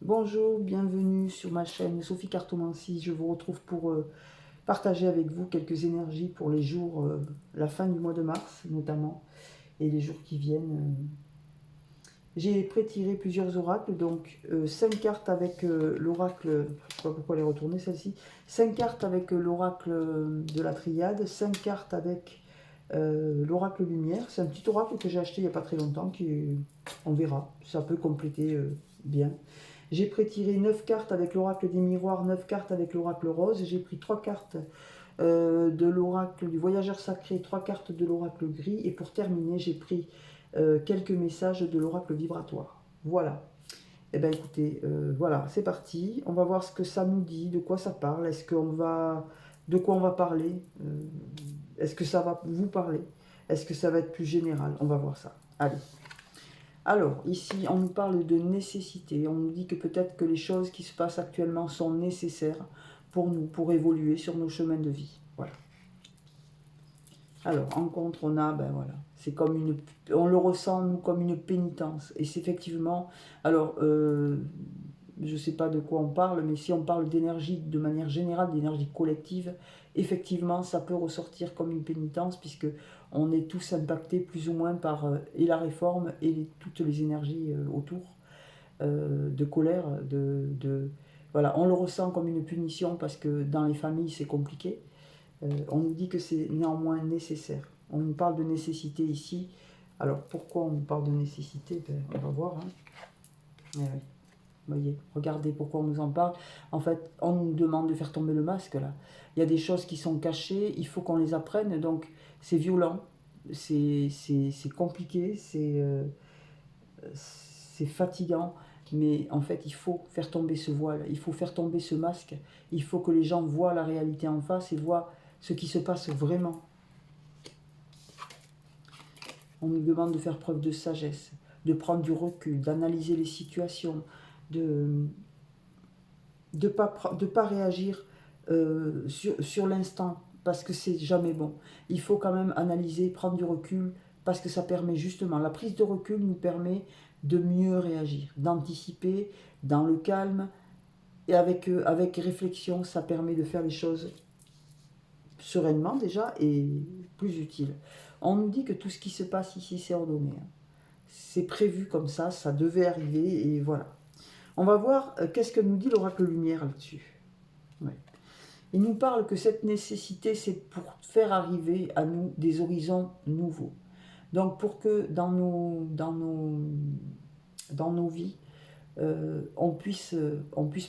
Bonjour, bienvenue sur ma chaîne Sophie Cartomancie. Je vous retrouve pour partager avec vous quelques énergies pour les jours, la fin du mois de mars notamment, et les jours qui viennent. J'ai pré-tiré plusieurs oracles, donc 5 cartes avec l'oracle, je ne sais pas pourquoi les retourner celle-ci, 5 cartes avec l'oracle de la triade, 5 cartes avec l'oracle lumière. C'est un petit oracle que j'ai acheté il n'y a pas très longtemps, on verra, ça peut compléter bien. J'ai pré-tiré 9 cartes avec l'oracle des miroirs, 9 cartes avec l'oracle rose. J'ai pris 3 cartes de l'oracle du voyageur sacré, 3 cartes de l'oracle gris. Et pour terminer, j'ai pris quelques messages de l'oracle vibratoire. Voilà. Eh bien écoutez, voilà, c'est parti. On va voir ce que ça nous dit, de quoi ça parle. Est-ce qu'on va... De quoi on va parler Est-ce que ça va vous parler? Est-ce que ça va être plus général? On va voir ça. Allez. Alors, ici, on nous parle de nécessité. On nous dit que peut-être que les choses qui se passent actuellement sont nécessaires pour nous, pour évoluer sur nos chemins de vie. Voilà. Alors, en contre, on a, ben voilà, c'est comme une... On le ressent, nous, comme une pénitence. Et c'est effectivement... Alors, je ne sais pas de quoi on parle, mais si on parle d'énergie de manière générale, d'énergie collective, effectivement, ça peut ressortir comme une pénitence, puisque on est tous impactés plus ou moins par et la réforme et toutes les énergies autour, de colère, voilà, on le ressent comme une punition, parce que dans les familles, c'est compliqué. On nous dit que c'est néanmoins nécessaire. On nous parle de nécessité ici. Alors, pourquoi on nous parle de nécessité? Ben, on va voir. Hein. Eh oui. Voyez, regardez pourquoi on nous en parle. En fait, on nous demande de faire tomber le masque là. Il y a des choses qui sont cachées, il faut qu'on les apprenne, donc c'est violent, c'est compliqué, c'est fatigant, mais en fait il faut faire tomber ce voile, il faut faire tomber ce masque, il faut que les gens voient la réalité en face et voient ce qui se passe vraiment. On nous demande de faire preuve de sagesse, de prendre du recul, d'analyser les situations, de pas réagir sur l'instant, parce que c'est jamais bon. Il faut quand même analyser, prendre du recul, parce que ça permet justement, la prise de recul nous permet de mieux réagir, d'anticiper dans le calme, et avec réflexion, ça permet de faire les choses sereinement déjà, et plus utile. On nous dit que tout ce qui se passe ici, c'est ordonné. Hein. C'est prévu comme ça devait arriver, et voilà. On va voir qu'est-ce que nous dit l'oracle lumière là-dessus. Ouais. Il nous parle que cette nécessité, c'est pour faire arriver à nous des horizons nouveaux. Donc pour que dans nos vies, on puisse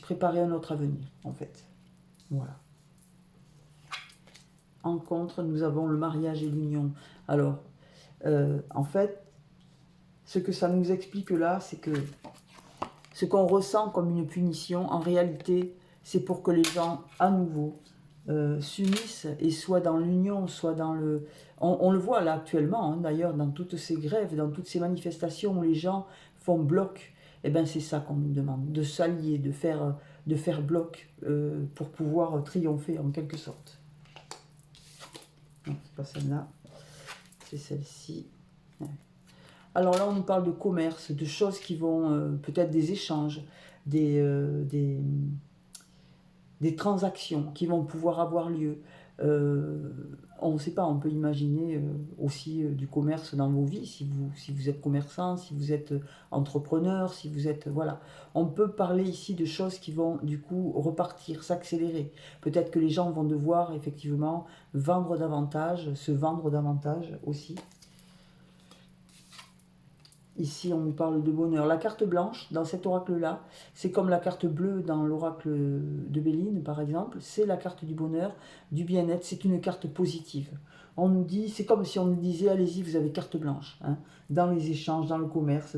préparer un autre avenir, en fait. Voilà. En contre, nous avons le mariage et l'union. Alors, en fait, ce que ça nous explique là, c'est que ce qu'on ressent comme une punition, en réalité, c'est pour que les gens, à nouveau, s'unissent et soient dans l'union, soit dans le... On le voit là actuellement, hein, d'ailleurs, dans toutes ces grèves, dans toutes ces manifestations où les gens font bloc. Eh bien, c'est ça qu'on nous demande, de s'allier, de faire bloc pour pouvoir triompher en quelque sorte. Non, c'est pas celle-là, c'est celle-ci. Ouais. Alors là, on nous parle de commerce, de choses qui vont, peut-être des échanges, des transactions qui vont pouvoir avoir lieu. On ne sait pas, on peut imaginer aussi du commerce dans vos vies, si vous êtes commerçant, si vous êtes entrepreneur, si vous êtes... Voilà. On peut parler ici de choses qui vont du coup repartir, s'accélérer. Peut-être que les gens vont devoir effectivement vendre davantage, se vendre davantage aussi. Ici, on nous parle de bonheur. La carte blanche, dans cet oracle-là, c'est comme la carte bleue dans l'oracle de Béline, par exemple. C'est la carte du bonheur, du bien-être. C'est une carte positive. On nous dit, c'est comme si on nous disait, allez-y, vous avez carte blanche. Hein, dans les échanges, dans le commerce.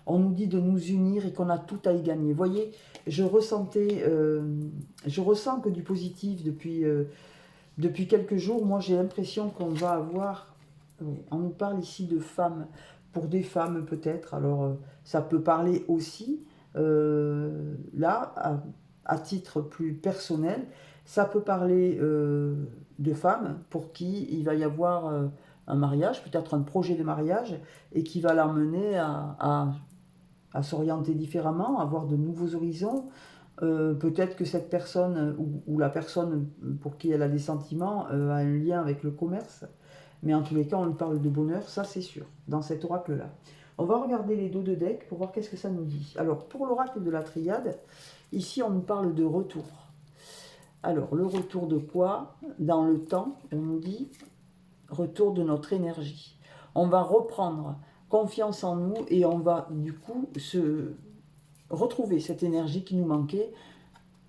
On nous dit de nous unir et qu'on a tout à y gagner. Vous voyez, je ressens que du positif depuis quelques jours. Moi, j'ai l'impression qu'on va avoir... Oui, on nous parle ici de femmes, pour des femmes peut-être. Alors, ça peut parler aussi, là, à titre plus personnel, ça peut parler de femmes pour qui il va y avoir un mariage, peut-être un projet de mariage, et qui va l'emmener à à s'orienter différemment, à voir de nouveaux horizons. Peut-être que cette personne ou la personne pour qui elle a des sentiments a un lien avec le commerce. Mais en tous les cas, on lui parle de bonheur, ça c'est sûr, dans cet oracle-là. On va regarder les dos de deck pour voir qu'est-ce que ça nous dit. Alors, pour l'oracle de la triade, ici on nous parle de retour. Alors, le retour de quoi? Dans le temps, on nous dit retour de notre énergie. On va reprendre confiance en nous et on va du coup se retrouver cette énergie qui nous manquait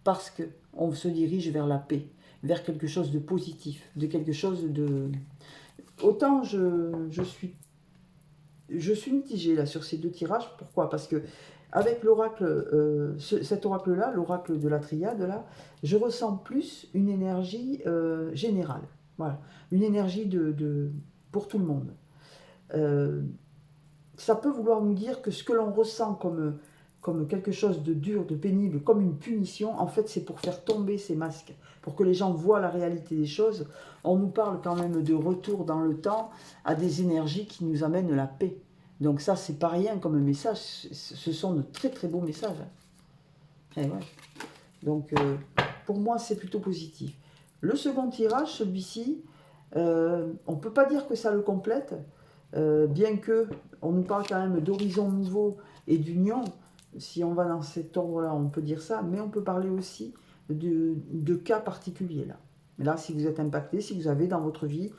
parce qu'on se dirige vers la paix, vers quelque chose de positif, de quelque chose de... Autant je suis mitigée là sur ces deux tirages. Pourquoi? Parce que avec l'oracle, cet oracle-là, l'oracle de la triade, là, je ressens plus une énergie générale. Voilà, une énergie pour tout le monde. Ça peut vouloir nous dire que ce que l'on ressent comme quelque chose de dur, de pénible, comme une punition, en fait c'est pour faire tomber ces masques, pour que les gens voient la réalité des choses. On nous parle quand même de retour dans le temps à des énergies qui nous amènent la paix. Donc ça, c'est pas rien comme message, ce sont de très très beaux messages. Et ouais. Donc pour moi, c'est plutôt positif. Le second tirage, celui-ci, on ne peut pas dire que ça le complète, bien que on nous parle quand même d'horizons nouveaux et d'union. Si on va dans cet ordre-là, on peut dire ça, mais on peut parler aussi de cas particuliers là. Là, si vous êtes impacté, si vous avez dans votre vie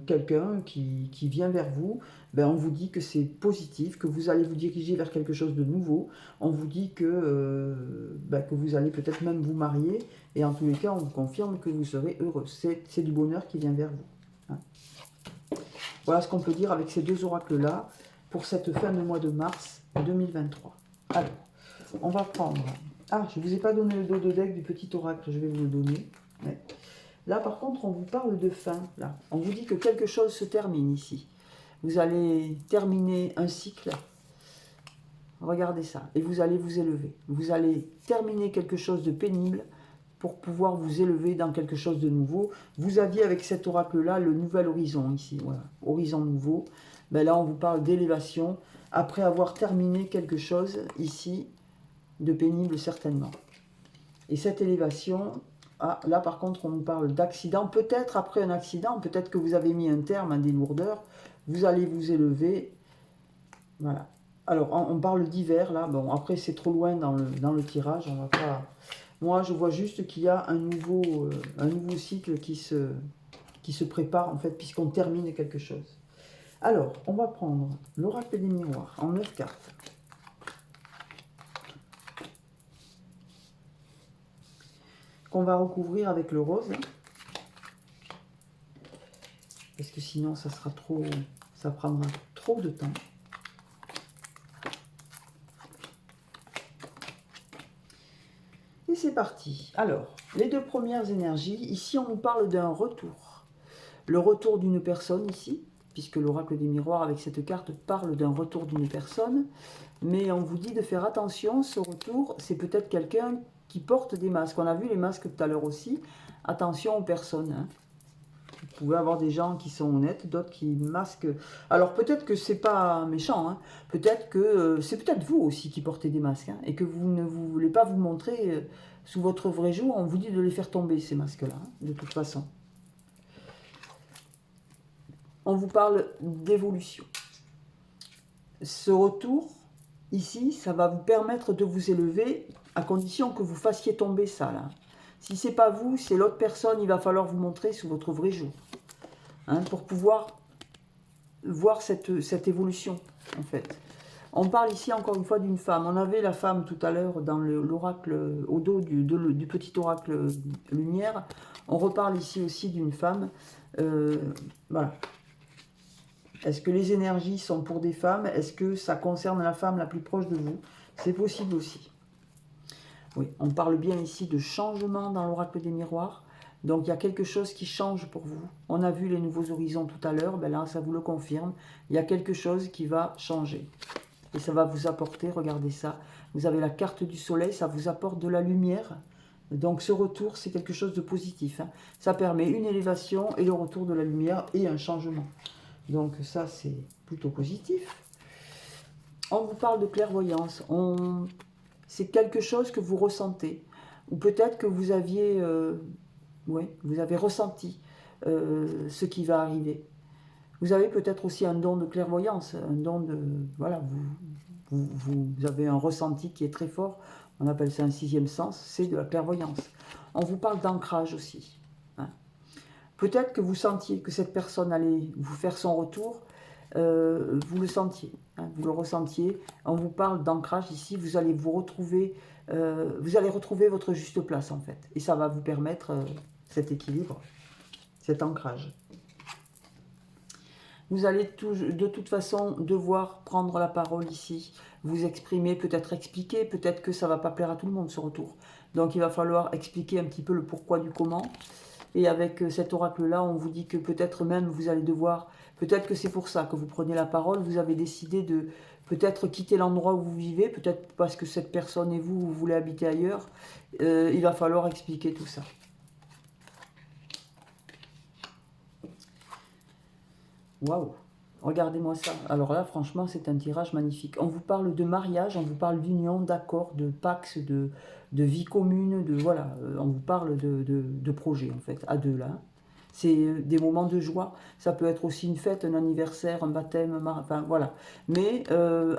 quelqu'un qui vient vers vous, ben on vous dit que c'est positif, que vous allez vous diriger vers quelque chose de nouveau. On vous dit que vous allez peut-être même vous marier. Et en tous les cas, on vous confirme que vous serez heureux. C'est du bonheur qui vient vers vous. Hein. Voilà ce qu'on peut dire avec ces deux oracles-là pour cette fin de mois de mars 2023. Alors, on va prendre... Ah, je ne vous ai pas donné le dos de deck du petit oracle, je vais vous le donner. Ouais. Là, par contre, on vous parle de fin. Là. On vous dit que quelque chose se termine ici. Vous allez terminer un cycle. Regardez ça. Et vous allez vous élever. Vous allez terminer quelque chose de pénible pour pouvoir vous élever dans quelque chose de nouveau. Vous aviez avec cet oracle-là le nouvel horizon ici. Voilà. Horizon nouveau. Ben là, on vous parle d'élévation. Après avoir terminé quelque chose ici, de pénible certainement. Et cette élévation... Ah, là, par contre, on nous parle d'accident. Peut-être après un accident, peut-être que vous avez mis un terme à des lourdeurs. Vous allez vous élever. Voilà. Alors, on parle d'hiver, là. Bon, après, c'est trop loin dans le tirage. On va pas... Moi, je vois juste qu'il y a un nouveau cycle qui se prépare, en fait, puisqu'on termine quelque chose. Alors, on va prendre l'oracle des miroirs en 9 cartes. Qu'on va recouvrir avec le rose. Parce que sinon, ça prendra trop de temps. Et c'est parti. Alors, les deux premières énergies. Ici, on nous parle d'un retour. Le retour d'une personne ici, puisque l'oracle des miroirs avec cette carte parle d'un retour d'une personne. Mais on vous dit de faire attention, ce retour, c'est peut-être quelqu'un qui porte des masques. On a vu les masques tout à l'heure aussi. Attention aux personnes. Hein. Vous pouvez avoir des gens qui sont honnêtes, d'autres qui masquent. Alors peut-être que c'est pas méchant. Hein. Peut-être que c'est peut-être vous aussi qui portez des masques. Hein, et que vous ne voulez pas vous montrer sous votre vrai jour. On vous dit de les faire tomber, ces masques-là. Hein, de toute façon. On vous parle d'évolution. Ce retour, ici, ça va vous permettre de vous élever à condition que vous fassiez tomber ça, là. Si c'est pas vous, c'est l'autre personne, il va falloir vous montrer sous votre vrai jour. Hein, pour pouvoir voir cette évolution, en fait. On parle ici, encore une fois, d'une femme. On avait la femme tout à l'heure dans l'oracle, au dos du petit oracle lumière. On reparle ici aussi d'une femme. Voilà. Est-ce que les énergies sont pour des femmes? Est-ce que ça concerne la femme la plus proche de vous? C'est possible aussi. Oui, on parle bien ici de changement dans l'oracle des miroirs. Donc, il y a quelque chose qui change pour vous. On a vu les nouveaux horizons tout à l'heure. Ben là, ça vous le confirme. Il y a quelque chose qui va changer. Et ça va vous apporter, regardez ça. Vous avez la carte du soleil, ça vous apporte de la lumière. Donc, ce retour, c'est quelque chose de positif. Hein. Ça permet une élévation et le retour de la lumière et un changement. Donc ça, c'est plutôt positif. On vous parle de clairvoyance. C'est quelque chose que vous ressentez. Ou peut-être que vous aviez... ouais, vous avez ressenti ce qui va arriver. Vous avez peut-être aussi un don de clairvoyance, un don de... Voilà, vous avez un ressenti qui est très fort. On appelle ça un sixième sens, c'est de la clairvoyance. On vous parle d'ancrage aussi. Hein. Peut-être que vous sentiez que cette personne allait vous faire son retour, vous le sentiez, hein, vous le ressentiez. On vous parle d'ancrage ici, vous allez retrouver votre juste place en fait. Et ça va vous permettre cet équilibre, cet ancrage. Vous allez de toute façon devoir prendre la parole ici, vous exprimer, peut-être expliquer, peut-être que ça ne va pas plaire à tout le monde ce retour. Donc il va falloir expliquer un petit peu le pourquoi du comment. Et avec cet oracle-là, on vous dit que peut-être même vous allez devoir, peut-être que c'est pour ça que vous prenez la parole, vous avez décidé de peut-être quitter l'endroit où vous vivez, peut-être parce que cette personne et vous voulez habiter ailleurs. Il va falloir expliquer tout ça. Waouh! Regardez-moi ça. Alors là, franchement, c'est un tirage magnifique. On vous parle de mariage, on vous parle d'union, d'accord, de pax, de vie commune, de voilà. On vous parle de projet, en fait, à deux, là. C'est des moments de joie. Ça peut être aussi une fête, un anniversaire, un baptême, enfin, voilà. Mais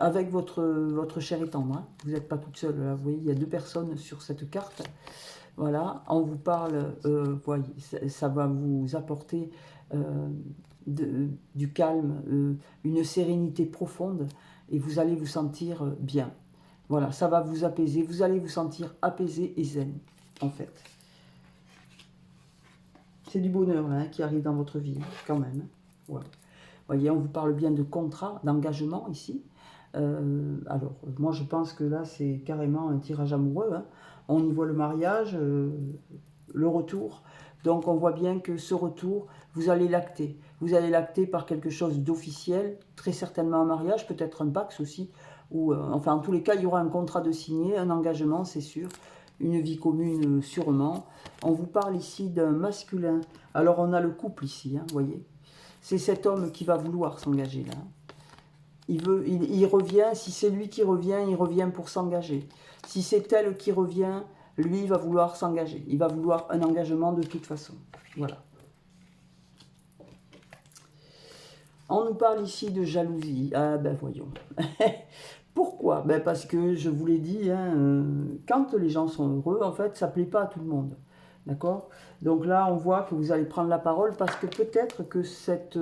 avec votre chair et tendre. Hein. Vous n'êtes pas toute seule, là. Vous voyez, il y a deux personnes sur cette carte. Voilà, on vous parle, voyez, ça va vous apporter du calme, une sérénité profonde et vous allez vous sentir bien. Voilà, ça va vous apaiser, vous allez vous sentir apaisé et zen, en fait. C'est du bonheur là, hein, qui arrive dans votre vie, quand même. Ouais. Voyez, on vous parle bien de contrat, d'engagement ici. Alors, moi je pense que là c'est carrément un tirage amoureux. Hein. On y voit le mariage, le retour. Donc on voit bien que ce retour, vous allez l'acter. Vous allez l'acter par quelque chose d'officiel, très certainement un mariage, peut-être un pax aussi. Ou, enfin en tous les cas, il y aura un contrat de signé, un engagement, c'est sûr. Une vie commune, sûrement. On vous parle ici d'un masculin. Alors on a le couple ici, hein, vous voyez. C'est cet homme qui va vouloir s'engager là. Il revient, si c'est lui qui revient, il revient pour s'engager. Si c'est elle qui revient, lui, il va vouloir s'engager. Il va vouloir un engagement de toute façon. Voilà. On nous parle ici de jalousie. Ah ben voyons. Pourquoi? Ben parce que je vous l'ai dit, hein, quand les gens sont heureux, en fait, ça ne plaît pas à tout le monde. D'accord? Donc là, on voit que vous allez prendre la parole parce que peut-être que cette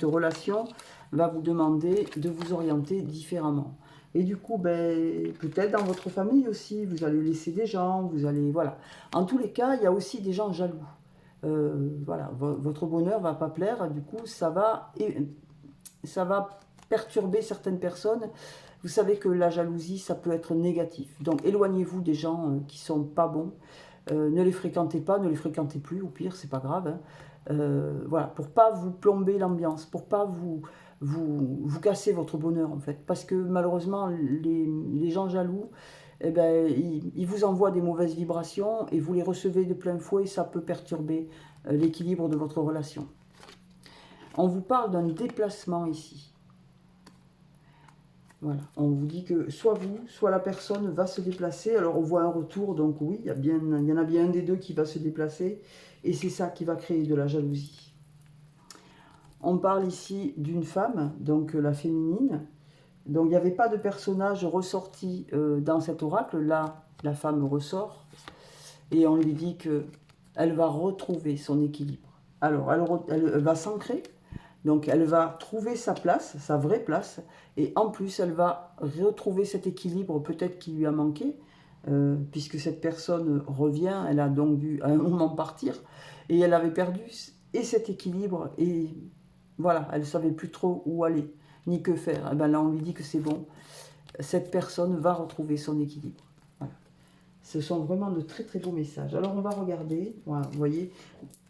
relation va vous demander de vous orienter différemment. Et du coup, ben, peut-être dans votre famille aussi, vous allez laisser des gens, vous allez... Voilà. En tous les cas, il y a aussi des gens jaloux. Voilà, votre bonheur ne va pas plaire, du coup, ça va perturber certaines personnes. Vous savez que la jalousie, ça peut être négatif. Donc, éloignez-vous des gens qui ne sont pas bons. Ne les fréquentez pas, ne les fréquentez plus, au pire, c'est pas grave. Hein. Voilà, pour pas vous plomber l'ambiance, pour pas vous casser votre bonheur, en fait. Parce que malheureusement, les gens jaloux, eh ben, ils vous envoient des mauvaises vibrations et vous les recevez de plein fouet, ça peut perturber l'équilibre de votre relation. On vous parle d'un déplacement ici. Voilà, on vous dit que soit vous, soit la personne va se déplacer. Alors on voit un retour, donc oui, il y en a bien un des deux qui va se déplacer. Et c'est ça qui va créer de la jalousie. On parle ici d'une femme, donc la féminine. Donc il n'y avait pas de personnage ressorti dans cet oracle. Là, la femme ressort. Et on lui dit qu'elle va retrouver son équilibre. Alors, elle va s'ancrer. Donc elle va trouver sa place, sa vraie place, et en plus elle va retrouver cet équilibre peut-être qui lui a manqué, puisque cette personne revient, elle a donc dû à un moment partir, et elle avait perdu et cet équilibre, et voilà, elle ne savait plus trop où aller, ni que faire. Et bien là on lui dit que c'est bon, cette personne va retrouver son équilibre. Voilà. Ce sont vraiment de très très beaux messages. Alors on va regarder, voilà, vous voyez,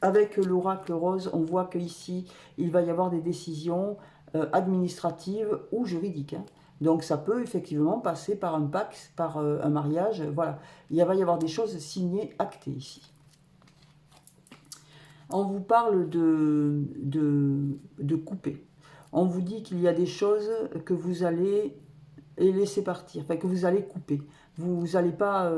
avec l'oracle rose, on voit qu'ici, il va y avoir des décisions administratives ou juridiques. Hein. Donc ça peut effectivement passer par un pax, par un mariage, voilà. Il va y avoir des choses signées, actées ici. On vous parle de couper. On vous dit qu'il y a des choses que vous allez et laisser partir, enfin que vous allez couper. Vous n'allez pas,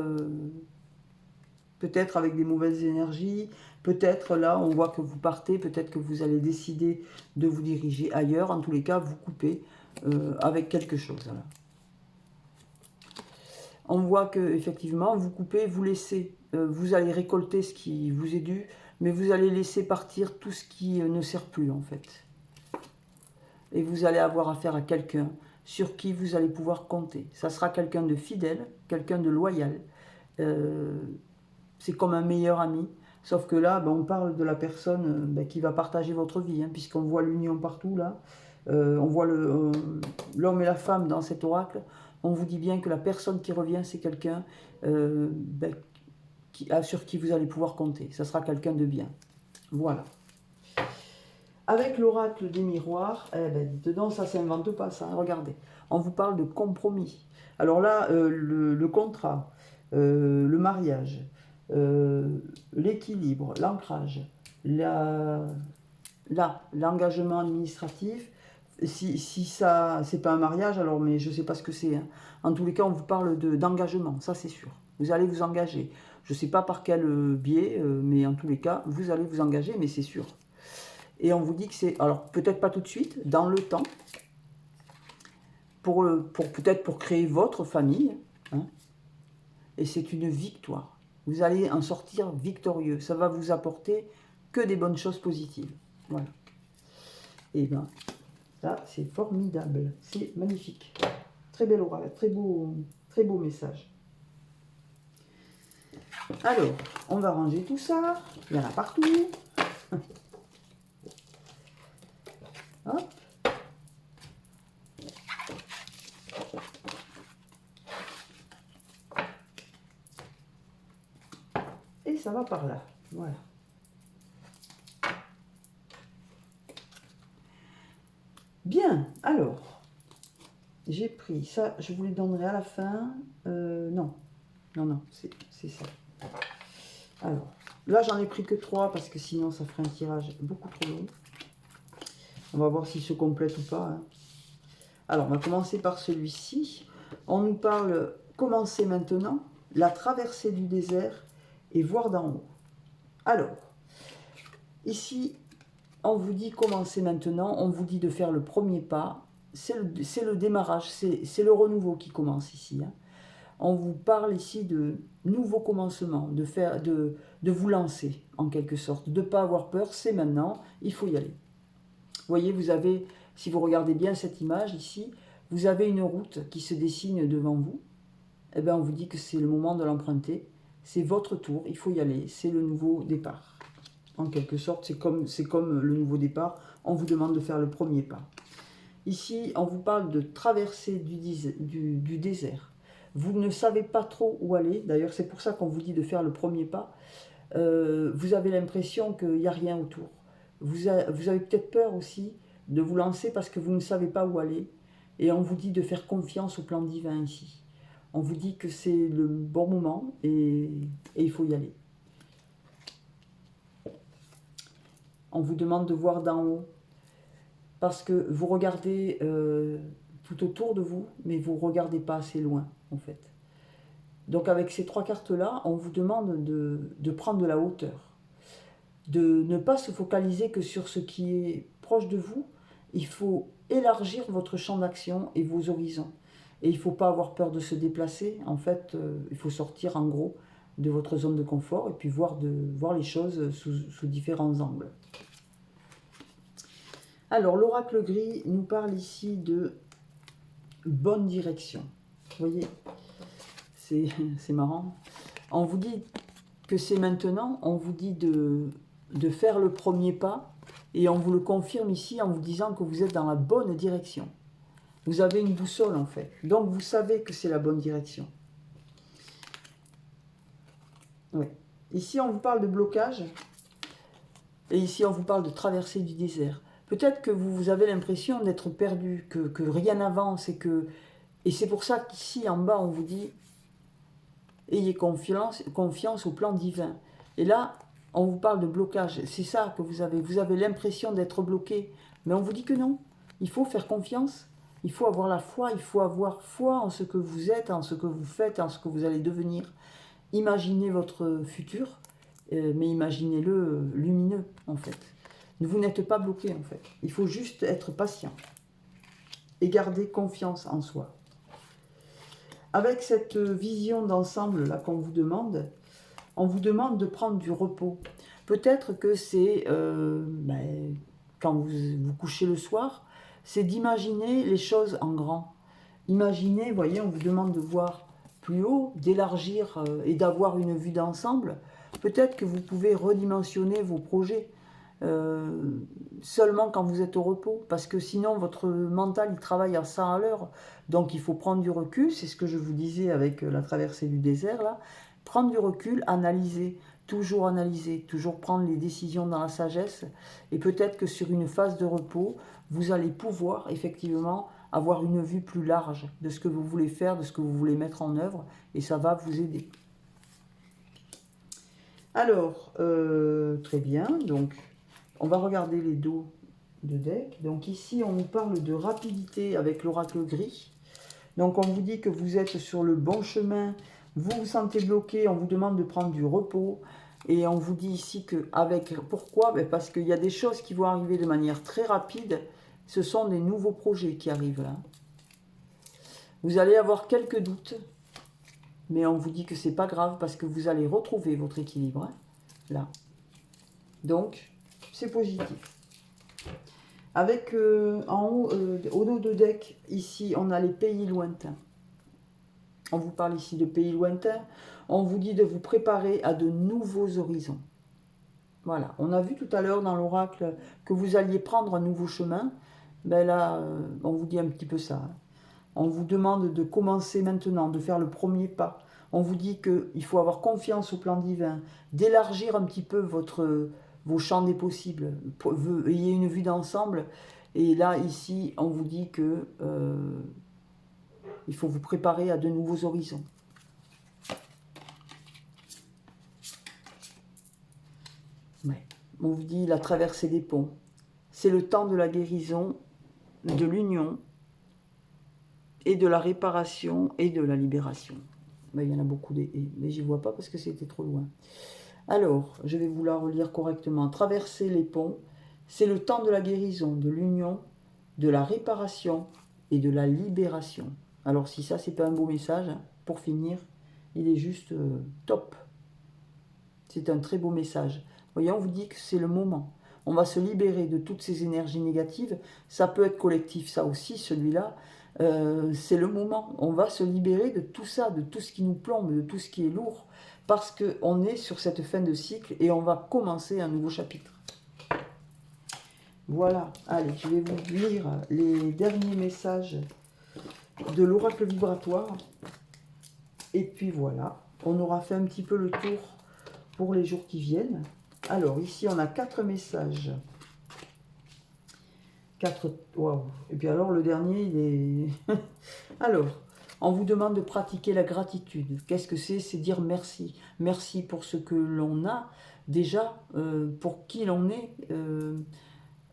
peut-être avec des mauvaises énergies, peut-être là on voit que vous partez, peut-être que vous allez décider de vous diriger ailleurs. En tous les cas, vous coupez avec quelque chose. Là. On voit que effectivement vous coupez, vous laissez, vous allez récolter ce qui vous est dû, mais vous allez laisser partir tout ce qui ne sert plus en fait. Et vous allez avoir affaire à quelqu'un sur qui vous allez pouvoir compter. Ça sera quelqu'un de fidèle, quelqu'un de loyal. C'est comme un meilleur ami. Sauf que là, ben, on parle de la personne ben, qui va partager votre vie, hein, puisqu'on voit l'union partout là. On voit l'homme et la femme dans cet oracle. On vous dit bien que la personne qui revient, c'est quelqu'un ben, sur qui vous allez pouvoir compter. Ça sera quelqu'un de bien. Voilà. Avec l'oracle des miroirs, eh ben, dedans ça ne s'invente pas ça, hein, regardez. On vous parle de compromis. Alors là, le contrat, le mariage, l'équilibre, l'ancrage, l'engagement administratif. Si ça, c'est pas un mariage, alors mais je ne sais pas ce que c'est. Hein. En tous les cas, on vous parle d'engagement, ça c'est sûr. Vous allez vous engager. Je ne sais pas par quel biais, mais en tous les cas, vous allez vous engager, mais c'est sûr. Et on vous dit que c'est, alors peut-être pas tout de suite, dans le temps, peut-être pour créer votre famille, hein, et c'est une victoire. Vous allez en sortir victorieux. Ça va vous apporter que des bonnes choses positives. Voilà. Et bien, ça, c'est formidable. C'est magnifique. Très bel oral, très beau message. Alors, on va ranger tout ça. Il y en a partout. Hop. Et ça va par là. Voilà. Bien, alors, j'ai pris ça, je vous les donnerai à la fin. Non, c'est ça. Alors, là, j'en ai pris que 3 parce que sinon, ça ferait un tirage beaucoup trop long. On va voir s'il se complète ou pas. Hein. Alors, on va commencer par celui-ci. On nous parle commencer maintenant, la traversée du désert et voir d'en haut. Alors, ici, on vous dit commencer maintenant, on vous dit de faire le premier pas. C'est le démarrage, c'est le renouveau qui commence ici. Hein. On vous parle ici de nouveau commencement, de vous lancer en quelque sorte, de ne pas avoir peur, c'est maintenant, il faut y aller. Vous voyez, vous avez, si vous regardez bien cette image ici, vous avez une route qui se dessine devant vous. Eh bien, on vous dit que c'est le moment de l'emprunter. C'est votre tour, il faut y aller, c'est le nouveau départ. En quelque sorte, c'est comme le nouveau départ, on vous demande de faire le premier pas. Ici, on vous parle de traverser du désert. Vous ne savez pas trop où aller, d'ailleurs c'est pour ça qu'on vous dit de faire le premier pas. Vous avez l'impression qu'il n'y a rien autour. Vous avez peut-être peur aussi de vous lancer parce que vous ne savez pas où aller. Et on vous dit de faire confiance au plan divin ici. On vous dit que c'est le bon moment et il faut y aller. On vous demande de voir d'en haut parce que vous regardez tout autour de vous, mais vous ne regardez pas assez loin en fait. Donc avec ces 3 cartes-là, on vous demande de prendre de la hauteur, de ne pas se focaliser que sur ce qui est proche de vous. Il faut élargir votre champ d'action et vos horizons. Et il ne faut pas avoir peur de se déplacer. En fait, il faut sortir en gros de votre zone de confort et puis voir les choses sous différents angles. Alors, l'oracle gris nous parle ici de bonne direction. Vous voyez, c'est marrant. On vous dit que c'est maintenant, on vous dit de faire le premier pas et on vous le confirme ici en vous disant que vous êtes dans la bonne direction. Vous avez une boussole en fait, donc vous savez que c'est la bonne direction. Oui. Ici on vous parle de blocage et ici on vous parle de traversée du désert. Peut-être que vous avez l'impression d'être perdu, que rien n'avance et c'est pour ça qu'ici en bas on vous dit ayez confiance au plan divin. Et là on vous parle de blocage, c'est ça que vous avez l'impression d'être bloqué, mais on vous dit que non, il faut faire confiance. Il faut avoir la foi, il faut avoir foi en ce que vous êtes, en ce que vous faites, en ce que vous allez devenir. Imaginez votre futur, mais imaginez-le lumineux, en fait. Vous n'êtes pas bloqué, en fait. Il faut juste être patient et garder confiance en soi. Avec cette vision d'ensemble là qu'on vous demande, on vous demande de prendre du repos. Peut-être que c'est, quand vous vous couchez le soir, c'est d'imaginer les choses en grand. Imaginez, vous voyez, on vous demande de voir plus haut, d'élargir et d'avoir une vue d'ensemble. Peut-être que vous pouvez redimensionner vos projets seulement quand vous êtes au repos, parce que sinon votre mental il travaille à 100 à l'heure. Donc il faut prendre du recul, c'est ce que je vous disais avec la traversée du désert là. Prendre du recul, analyser, toujours prendre les décisions dans la sagesse. Et peut-être que sur une phase de repos, vous allez pouvoir effectivement avoir une vue plus large de ce que vous voulez faire, de ce que vous voulez mettre en œuvre, et ça va vous aider. Alors, très bien, donc on va regarder les dos de deck. Donc ici, on nous parle de rapidité avec l'oracle gris. Donc on vous dit que vous êtes sur le bon chemin, vous vous sentez bloqué, on vous demande de prendre du repos. Et on vous dit ici que avec pourquoi? Parce qu'il y a des choses qui vont arriver de manière très rapide. Ce sont des nouveaux projets qui arrivent là. Vous allez avoir quelques doutes, mais on vous dit que c'est pas grave parce que vous allez retrouver votre équilibre, hein, là. Donc, c'est positif. Avec en haut, au dos de deck, ici, on a les pays lointains. On vous parle ici de pays lointains. On vous dit de vous préparer à de nouveaux horizons. Voilà. On a vu tout à l'heure dans l'oracle que vous alliez prendre un nouveau chemin. Ben là, on vous dit un petit peu ça. Hein. On vous demande de commencer maintenant, de faire le premier pas. On vous dit qu'il faut avoir confiance au plan divin, d'élargir un petit peu vos champs des possibles. Ayez une vue d'ensemble. Et là, ici, on vous dit que il faut vous préparer à de nouveaux horizons. Ouais. On vous dit la traversée des ponts. C'est le temps de la guérison, de l'union, et de la réparation et de la libération. Ben, il y en a beaucoup, mais j'y vois pas parce que c'était trop loin. Alors, je vais vous la relire correctement. Traverser les ponts, c'est le temps de la guérison, de l'union, de la réparation et de la libération. Alors, si ça, c'est pas un beau message, hein, pour finir, il est juste top. C'est un très beau message. Vous voyez, on vous dit que c'est le moment. On va se libérer de toutes ces énergies négatives. Ça peut être collectif, ça aussi, celui-là. C'est le moment. On va se libérer de tout ça, de tout ce qui nous plombe, de tout ce qui est lourd, parce qu'on est sur cette fin de cycle et on va commencer un nouveau chapitre. Voilà. Allez, je vais vous lire les derniers messages de l'oracle vibratoire. Et puis voilà, on aura fait un petit peu le tour pour les jours qui viennent. Alors, ici, on a 4 messages. 4... Waouh. Et puis alors, le dernier, il est... Alors, on vous demande de pratiquer la gratitude. Qu'est-ce que c'est? C'est dire merci. Merci pour ce que l'on a déjà, pour qui l'on est.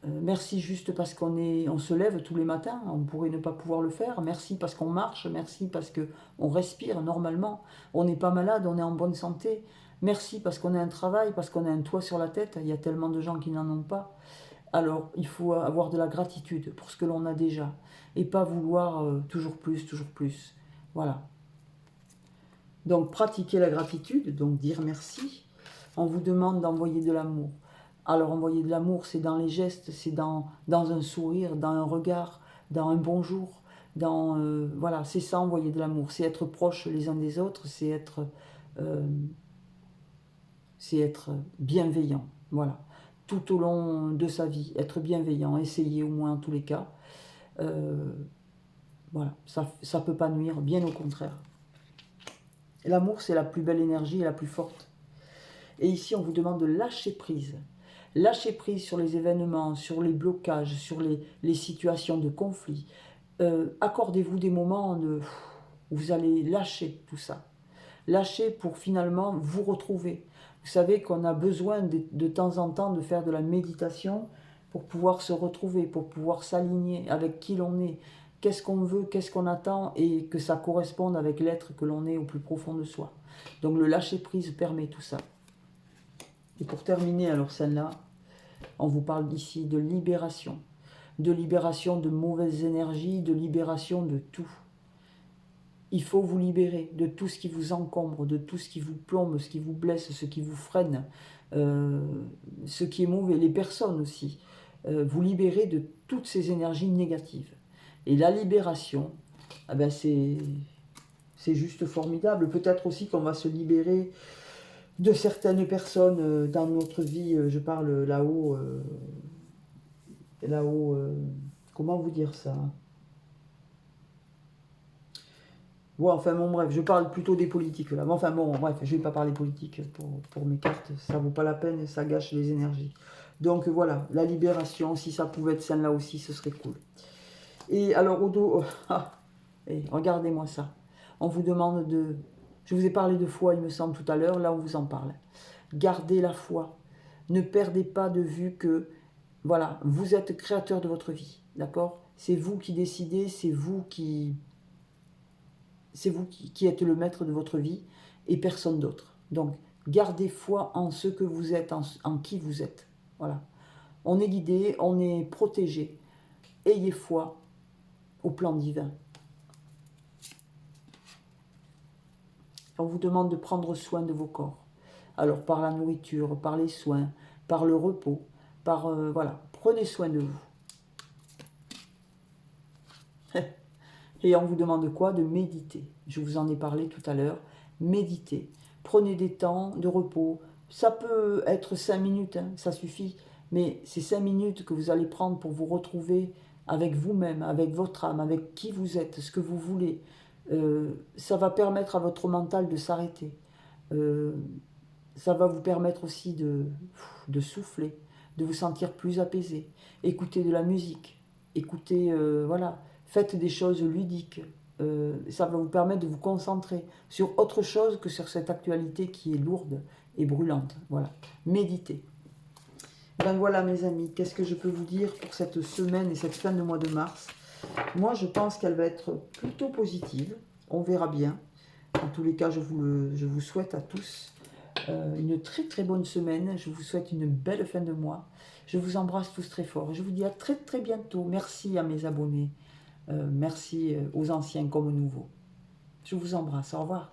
Merci juste parce on se lève tous les matins. On pourrait ne pas pouvoir le faire. Merci parce qu'on marche. Merci parce qu'on respire normalement. On n'est pas malade, on est en bonne santé. Merci parce qu'on a un travail, parce qu'on a un toit sur la tête. Il y a tellement de gens qui n'en ont pas. Alors, il faut avoir de la gratitude pour ce que l'on a déjà. Et pas vouloir toujours plus, toujours plus. Voilà. Donc, pratiquer la gratitude, donc dire merci. On vous demande d'envoyer de l'amour. Alors, envoyer de l'amour, c'est dans les gestes, c'est dans un sourire, dans un regard, dans un bonjour. Voilà, c'est ça, envoyer de l'amour. C'est être proche les uns des autres, c'est être bienveillant. Voilà. Tout au long de sa vie, être bienveillant, essayer au moins en tous les cas. Voilà, ça ne peut pas nuire, bien au contraire. L'amour, c'est la plus belle énergie et la plus forte. Et ici, on vous demande de lâcher prise. Lâcher prise sur les événements, sur les blocages, sur les situations de conflit. Accordez-vous des moments où vous allez lâcher tout ça. Lâcher pour finalement vous retrouver. Vous savez qu'on a besoin de temps en temps de faire de la méditation pour pouvoir se retrouver, pour pouvoir s'aligner avec qui l'on est, qu'est-ce qu'on veut, qu'est-ce qu'on attend, et que ça corresponde avec l'être que l'on est au plus profond de soi. Donc le lâcher-prise permet tout ça. Et pour terminer, alors celle-là, on vous parle ici de libération de mauvaises énergies, de libération de tout. Il faut vous libérer de tout ce qui vous encombre, de tout ce qui vous plombe, ce qui vous blesse, ce qui vous freine, ce qui est mauvais, les personnes aussi. Vous libérer de toutes ces énergies négatives. Et la libération, eh ben c'est juste formidable. Peut-être aussi qu'on va se libérer de certaines personnes dans notre vie. Je parle là-haut, comment vous dire ça? Bon, enfin bon, bref, je parle plutôt des politiques là. Mais enfin bon, bref, je ne vais pas parler politique pour mes cartes, ça vaut pas la peine, ça gâche les énergies. Donc voilà, la libération, si ça pouvait être celle-là aussi, ce serait cool. Et alors au dos, regardez-moi ça. On vous demande de... Je vous ai parlé de foi, il me semble, tout à l'heure, là on vous en parle. Gardez la foi. Ne perdez pas de vue que, voilà, vous êtes créateur de votre vie, d'accord? C'est vous qui décidez, c'est vous qui êtes le maître de votre vie et personne d'autre. Donc, gardez foi en ce que vous êtes, en qui vous êtes. Voilà. On est guidé, on est protégé. Ayez foi au plan divin. On vous demande de prendre soin de vos corps. Alors, par la nourriture, par les soins, par le repos, voilà, prenez soin de vous. Et on vous demande quoi? De méditer. Je vous en ai parlé tout à l'heure. Méditez. Prenez des temps de repos. Ça peut être 5 minutes, hein, ça suffit. Mais c'est 5 minutes que vous allez prendre pour vous retrouver avec vous-même, avec votre âme, avec qui vous êtes, ce que vous voulez. Ça va permettre à votre mental de s'arrêter. Ça va vous permettre aussi de souffler, de vous sentir plus apaisé. Écoutez de la musique. Écoutez, voilà. Faites des choses ludiques. Ça va vous permettre de vous concentrer sur autre chose que sur cette actualité qui est lourde et brûlante. Voilà. Méditez. Ben voilà mes amis, qu'est-ce que je peux vous dire pour cette semaine et cette fin de mois de mars? Moi je pense qu'elle va être plutôt positive. On verra bien. En tous les cas, je vous souhaite à tous une très très bonne semaine. Je vous souhaite une belle fin de mois. Je vous embrasse tous très fort. Je vous dis à très très bientôt. Merci à mes abonnés. Merci aux anciens comme aux nouveaux. Je vous embrasse. Au revoir.